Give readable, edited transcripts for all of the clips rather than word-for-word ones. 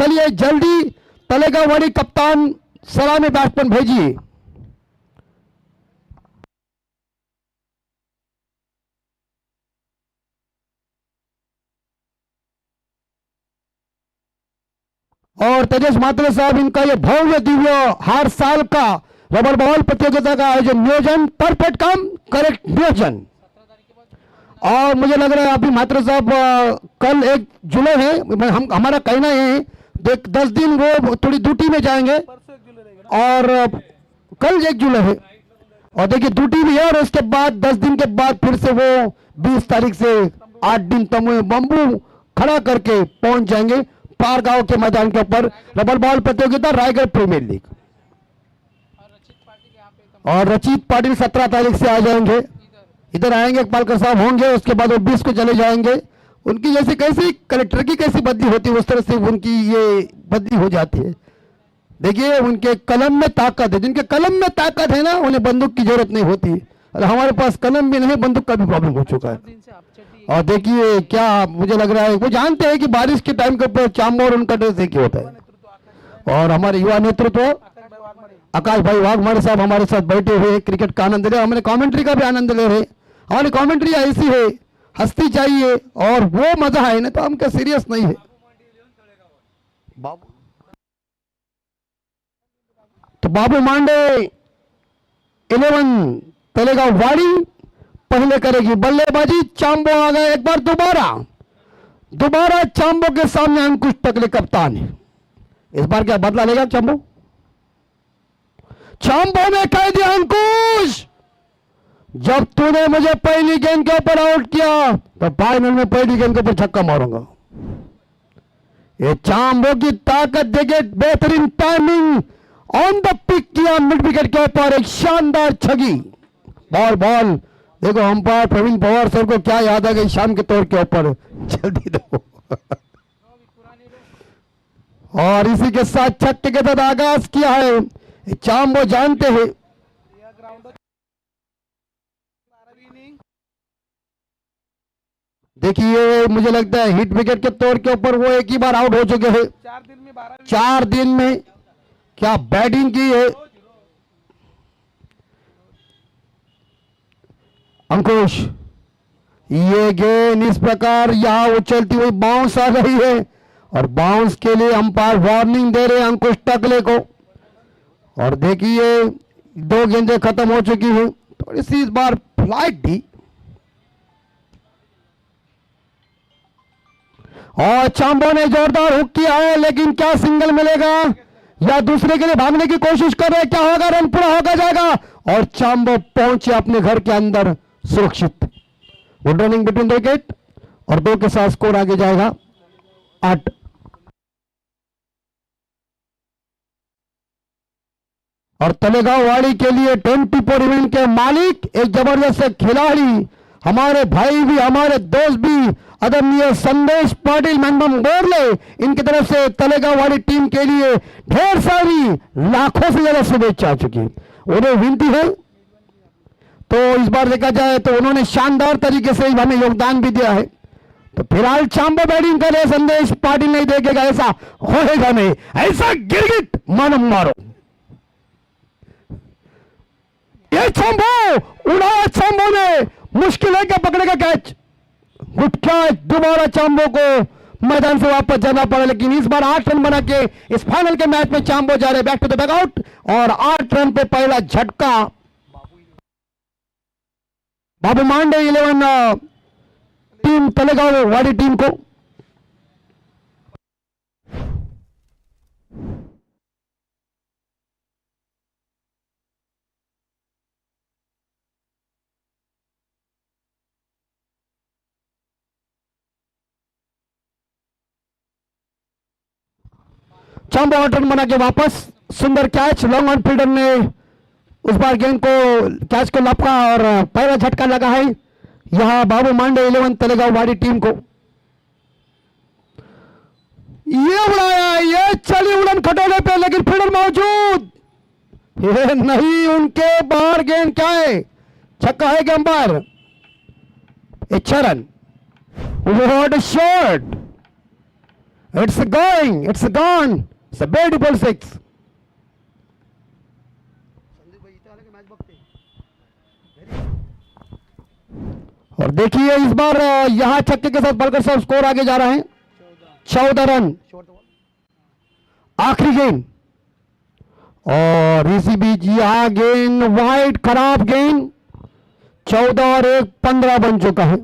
चलिए जल्दी तलेगावाड़ी कप्तान सलामी बैट्समैन भेजिए। और तेजस मात्रे साहब, इनका ये भव्य दिव्य हर साल का रबर बॉल प्रतियोगिता का आयोजन, नियोजन परफेक्ट काम, करेक्ट नियोजन। और मुझे लग रहा है अभी मात्रे साहब कल 1 जुलाई है, हमारा कहना है 10 दिन वो थोड़ी ड्यूटी में जाएंगे और कल 1 जुलाई है और देखिए ड्यूटी भी है और उसके बाद 10 दिन के बाद फिर से वो 20 तारीख से 8 दिन तमु बम्बू खड़ा करके पहुंच जाएंगे पार गांव के मैदान के ऊपर रबर बॉल प्रतियोगिता रायगढ़ प्रीमियर लीग। और रचित पाटिल 17 तारीख से आ जाएंगे, इधर आएंगे, पालकर साहब होंगे, उसके बाद वो 20 को चले जाएंगे। उनकी जैसे कैसी कलेक्टर की कैसी बदली होती है उस तरह से उनकी ये बदली हो जाती है। देखिए उनके कलम में ताकत है, जिनके कलम में ताकत है ना उन्हें बंदूक की जरूरत नहीं होती, और हमारे पास कलम भी नहीं, बंदूक का भी प्रॉब्लम हो चुका है। और देखिए क्या मुझे लग रहा है वो जानते हैं कि बारिश के टाइम के ऊपर चांबो और उनका ड्रेस एक ही होता है। और हमारे युवा नेतृत्व आकाश भाई वाघमारे साहब हमारे साथ बैठे हुए क्रिकेट का आनंद ले रहे, हमारे कमेंट्री का भी आनंद ले रहे। हमारी कमेंट्री ऐसी है, हंसती चाहिए और वो मजा है ना, तो हम क्या सीरियस नहीं है। तो बाबू मांडे 11 तलेगावाड़ी पहले करेगी बल्लेबाजी। चांबो आ गए एक बार, दोबारा चांबो के सामने अंकुश टकले कप्तान है। इस बार क्या बदला लेगा चांबो? चांबो ने कह दिया अंकुश, जब तूने मुझे पहली गेंद के ऊपर आउट किया तो फाइनल में पहली गेंद के ऊपर छक्का मारूंगा। ये चांबो की ताकत देखे, बेहतरीन टाइमिंग ऑन द पिक किया, मिड विकेट के ऊपर एक शानदार छगी। बॉल देखो, अंपायर प्रवीण पवार सर को क्या याद आ गई शाम के तौर के ऊपर, जल्दी दो। और इसी के साथ छक्के के साथ आगाज किया है। चांबो जानते हैं देखिए मुझे लगता है हिट विकेट के तौर के ऊपर वो एक ही बार आउट हो चुके हैं 4 दिन में। क्या बैटिंग की है अंकुश। ये गेंद इस प्रकार यहां उछलती हुई बाउंस आ रही है और बाउंस के लिए अंपायर वार्निंग दे रहे हैं अंकुश टकले को। और देखिए 2 गेंदें खत्म हो चुकी हैं, थोड़ी सी इस बार फ्लाइट थी। और चांबो ने जोरदार हुक किया है, लेकिन क्या सिंगल मिलेगा या दूसरे के लिए भागने की कोशिश कर रहे, क्या होगा? रन पूरा होगा जाएगा और चांबो पहुंचे अपने घर के अंदर सुरक्षित। Good running between the wicket और 2 के साथ स्कोर आगे जाएगा 8। और तलेगावाड़ी के लिए 24 इवेंट के मालिक एक जबरदस्त खिलाड़ी, हमारे भाई भी हमारे दोस्त भी, आदरणीय संदेश पाटिल मैनबम गोरले, इनकी तरफ से तलेगावाड़ी टीम के लिए ढेर सारी लाखों से ज्यादा शुभेच्छा आ चुकी है। उन्हें विनती है तो इस बार देखा जाए तो उन्होंने शानदार तरीके से हमें योगदान भी दिया है। तो फिलहाल चांबो बैटिंग करे, संदेश पाटिल नहीं देखेगा, ऐसा होएगा नहीं, ऐसा गिरगिट मानो मारो। ये चांबो उड़ाया, चांबो ने मुश्किल है क्या पकड़ेगा कैच, गुड कैच। दोबारा चांबो को मैदान से वापस जाना पड़ा, लेकिन इस बार 8 रन बना के इस फाइनल के मैच में चांबो जा रहे बैक टू द डगआउट और 8 रन पे पहला झटका बाबू मांडे 11 टीम तलेगावाड़ी टीम को। चांबो 8 रन बना के वापस, सुंदर कैच, लॉन्ग ऑन फील्डर ने उस बार गेंद को कैच को लपका और पहला झटका लगा है यहां बाबू मांडे 11 तलेगावाड़ी टीम को। ये उड़ाया, ये चली उड़न खटोले पे, लेकिन फील्डर मौजूद, ये नहीं, उनके बाहर गेंद क्या है, छक्का है कि umpire? 6 run. What a shot, It's going, it's gone. It's a beautiful six. और देखिए इस बार यहां छक्के के साथ बलकर साहब स्कोर आगे जा रहे हैं 14 रन आखिरी गेंद और इसी बीच यहां गेंद वाइड खराब गेंद 14 और 1 15 बन चुका है।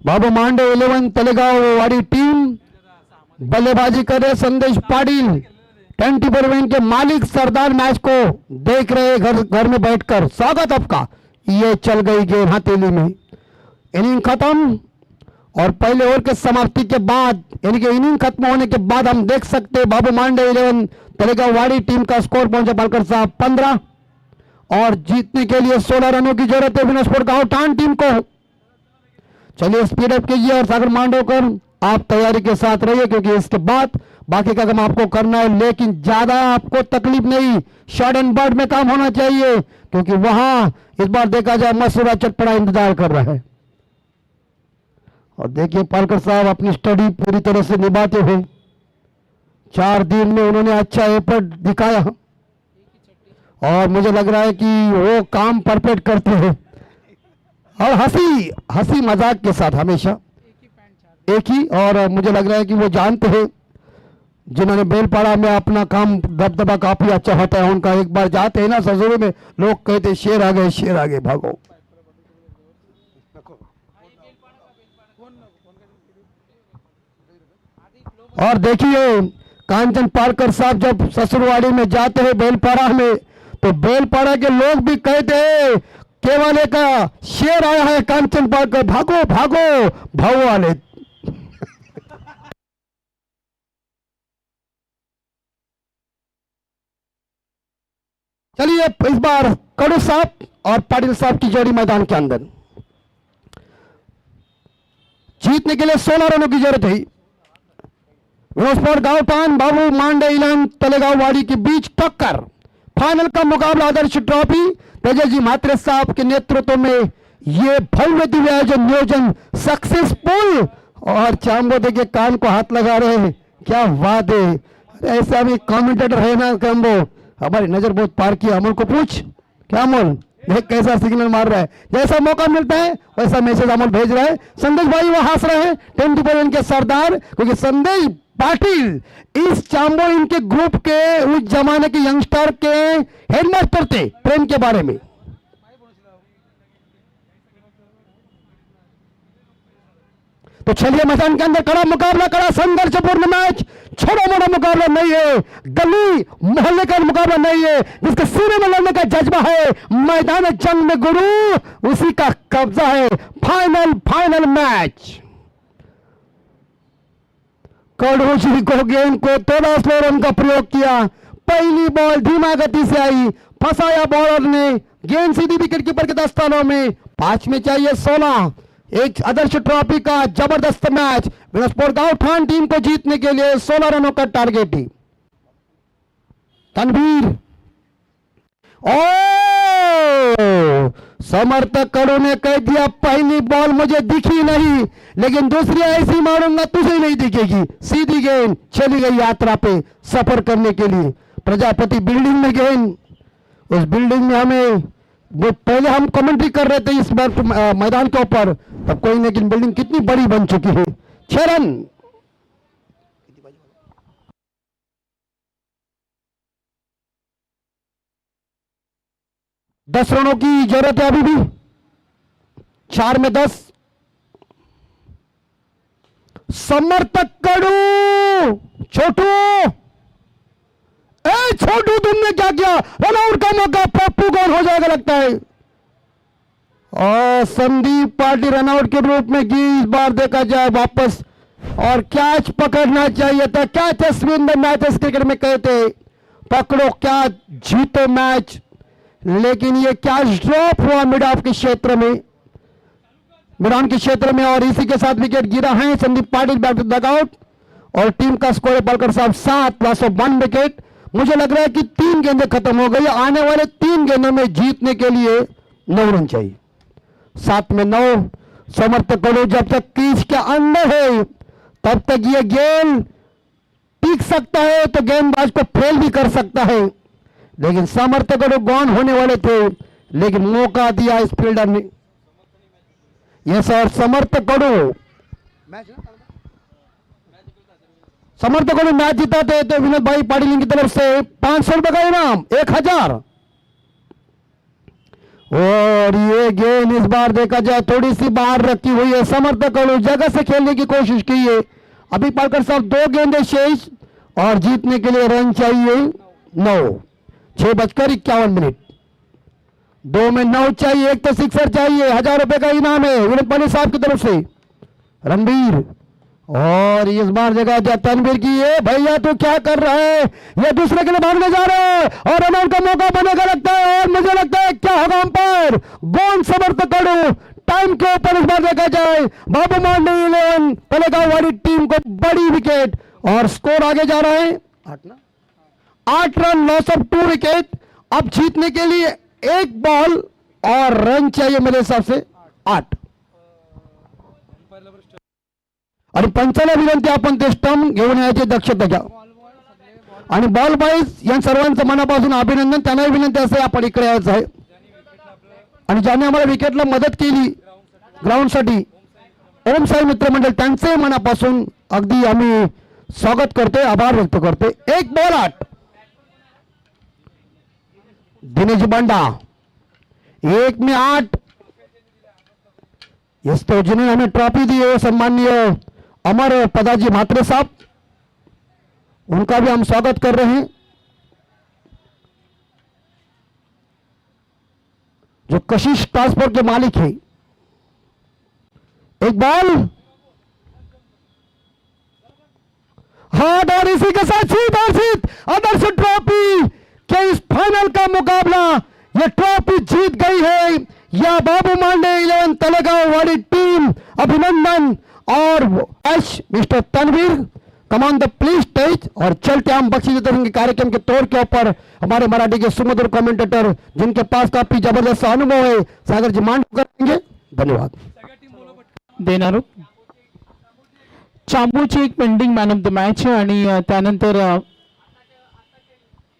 बाबू मांडे 11 तलेगांव वाली टीम बल्लेबाजी कर रहे संदेश पाटिल 24 के मालिक सरदार मैच को देख रहे घर में बैठकर स्वागत आपका। ये चल गई गेंद हथेली में। इनिंग खत्म और पहले ओवर के समाप्ति के बाद यानी कि इनिंग खत्म होने के बाद हम देख सकते हैं बाबू मांडे 11 तलेगांव वाड़ी टीम का स्कोर पहुंचा बालकर साहब 15 और जीतने के लिए 16 रनों की जरूरत है विनोस्पोर्ट गांवठान टीम को। चलिए स्पीड अप कीजिए और सागर मांडवकर आप तैयारी के साथ रहिए क्योंकि इसके बाद बाकी का काम आपको करना है, लेकिन ज्यादा आपको तकलीफ नहीं, शॉर्ट एंड बर्ड में काम होना चाहिए क्योंकि वहां इस बार देखा जाए मसूरा चटपड़ा इंतजार कर रहा है। और देखिए पालकर साहब अपनी स्टडी पूरी तरह से निभाते हुए 4 दिन में उन्होंने अच्छा एफर्ट दिखाया और मुझे लग रहा है कि वो काम परफेक्ट करते हैं और हंसी मजाक के साथ हमेशा एक ही। और मुझे लग रहा है कि वो जानते हैं जिन्होंने बेलपाड़ा में अपना काम दबदबा काफी अच्छा होता है उनका, एक बार जाते हैं ना ससुर में लोग कहते शेर आ गए भागो। और देखिए कांचन पालकर साहब जब ससुरवाड़ी में जाते हैं बेलपाड़ा में तो बेलपाड़ा के लोग भी कहते हैं केवाले का शेर आया है कांचन पालकर, भागो भागो भाव वाले। चलिए इस बार कड़ू साहब और पाटिल साहब की जोड़ी मैदान के अंदर जीतने के लिए 16 रनों की जरूरत है। विनोस्पोर्ट गांवठान बाबू मांडे 11 तलेगांव वाड़ी के बीच टक्कर। फाइनल का मुकाबला आदर्श ट्रॉफी तेजस जी म्हात्रे साहब के नेतृत्व में ये भव्य दिव्य आयोजन नियोजन सक्सेसफुल। और चांबोदे के कान को हाथ लगा रहे हैं, क्या बात है। ऐसे अभी कमेंटेटर है ना कैम्बो, हमारी नजर बहुत पार की। अमल को पूछ क्या अमल देख कैसा सिग्नल मार रहा है, जैसा मौका मिलता है वैसा मैसेज अमल भेज रहा है। संदेश भाई वो हंस रहे हैं 24 के सरदार क्योंकि संदेश पाटिल इस चांबो इनके ग्रुप के उस जमाने के यंगस्टर के हेडमास्टर थे ट्रेन के बारे में। तो चलिए मैदान के अंदर कड़ा मुकाबला, कड़ा संघर्षपूर्ण मैच, छोटा मोटा मुकाबला नहीं है, गली मोहल्ले का मुकाबला नहीं है, जिसके सीने में लड़ने का जज्बा है, मैदान जंग में गुरु उसी का कब्जा है। Final match. कड़ू जी को गेंद को थोड़ा स्लो रन का प्रयोग किया, पहली बॉल धीमा गति से आई, फंसाया बॉलर ने, गेंद सीधी विकेट कीपर के दस्तानों में। 5 में चाहिए 16। एक आदर्श ट्रॉफी का जबरदस्त मैच विनोस्पोर्ट गांवठान टीम को जीतने के लिए 16 रनों का टारगेट ही। तनवीर समर्थक कड़ू ने कह दिया पहली बॉल मुझे दिखी नहीं लेकिन दूसरी ऐसी मारूंगा तुझे नहीं दिखेगी। सीधी गेंद चली गई यात्रा पे सफर करने के लिए प्रजापति बिल्डिंग में गेंद। उस बिल्डिंग में हमें वो पहले हम कमेंट्री कर रहे थे इस मैदान के ऊपर, तब कोई नहीं, लेकिन बिल्डिंग कितनी बड़ी बन चुकी है। 6 रन। 10 रनों की जरूरत है अभी भी। 4 में 10। समर्थक कड़ू छोटू छोटू तुमने क्या किया, रनआउट का मौका पप्पू कौन हो जाएगा लगता है। और संदीप पाटिल रनआउट के रूप में इस बार देखा जाए वापस और कैच पकड़ना चाहिए था। Catch is win the match cricket में कहते पकड़ो क्या जीतो मैच, लेकिन ये कैच ड्रॉप हुआ मिड ऑफ के क्षेत्र में, मिडान के क्षेत्र में और इसी के साथ विकेट गिरा है। Sandeep Patil back to the out और टीम का स्कोर पालकर साहब 7 लॉस ऑफ 1 विकेट। मुझे लग रहा है कि 3 गेंदें खत्म हो गई, आने वाले 3 गेंदों में जीतने के लिए 9 रन चाहिए। 7 में 9। समर्थक कड़ू जब तक क्रीज के अंदर है तब तक ये गेंद टिक सकता है तो गेंदबाज को फेल भी कर सकता है, लेकिन समर्थकों गॉन होने वाले थे, लेकिन मौका दिया इस फील्डर ने। यह सर समर्थकों ने मैच जीताते तो विनोद भाई पाटिल की तरफ से 500 रुपए का इनाम, 1000। और ये गेंद इस बार देखा जाए थोड़ी सी बाहर रखी हुई है, समर्थकों ने जगह से खेलने की कोशिश की है। अभी पालकर साहब 2 गेंदें शेष और जीतने के लिए रन चाहिए 9। 6:51 2 में 9 चाहिए, एक तो सिक्सर चाहिए। 1000 रुपए का इनाम है विनोद पाटिल साहब की तरफ से। रणबीर, और इस बार जगह तनवीर की है। भैया तू क्या कर रहा है, ये दूसरे के लिए भागने जा रहा है और रन का मौका बनेगा लगता है। और मुझे लगता है क्या होगा अंपायर, गोन समर्थक टाइम के ऊपर इस बार देखा जाए बाबू मांडे 11 तलेगांव वाली टीम को बड़ी विकेट और स्कोर आगे जा रहा है 8 रन, लॉस ऑफ 2 विकेट। अब जीतने के लिए 1 बॉल और रन चाहिए मेरे हिसाब से 8। आणि पंचाला विनंती आपण ते स्टंप घेऊन यायची दक्षता घ्या आणि बॉल बॉईज या सर्वांचं मनापासून अभिनंदन। त्यांनाही विनंती असे आपण इकडे यायचं आहे आणि ज्यांनी आम्हाला विकेटला मदत केली ग्राउंडसाठी ओम साई मित्रमंडळ त्यांचे मनापासून अगदी आम्ही स्वागत करतोय, आभार व्यक्त करतोय। 1 बॉल 8। दिनेश बांडा 1 में 8। इस तो जिन्हें हमें ट्रॉफी दी है सम्माननीय अमर पदाजी म्हात्रे साहब, उनका भी हम स्वागत कर रहे हैं, जो कशिश ट्रांसपोर्ट के मालिक है। 1 बॉल हार्ड और इसी के साथ जीत आदर्श ट्रॉफी के इस फाइनल का मुकाबला ये ट्रॉफी जीत गई है या बाबू मांडे 11 तलेगांव वाली टीम। अभिनंदन और एच Mr Tanveer come on the please stage. और चलते हम बख्शी वितरण के कार्यक्रम के तौर के ऊपर हमारे मराठी के सुमधुर कमेंटेटर जिनके पास काफी जबरदस्त अनुभव है सागर जी मांडव करेंगे। धन्यवाद देणार चांबूची एक pending man of the match आणि त्यानंतर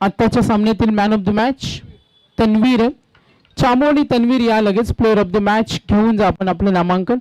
आत्ताच्या सामन्यातील man of the match Tanveer Chambu आणि तन्वीर या लगेच प्लेयर ऑफ द मॅच घेऊन जा आपण आपलं नामांकन।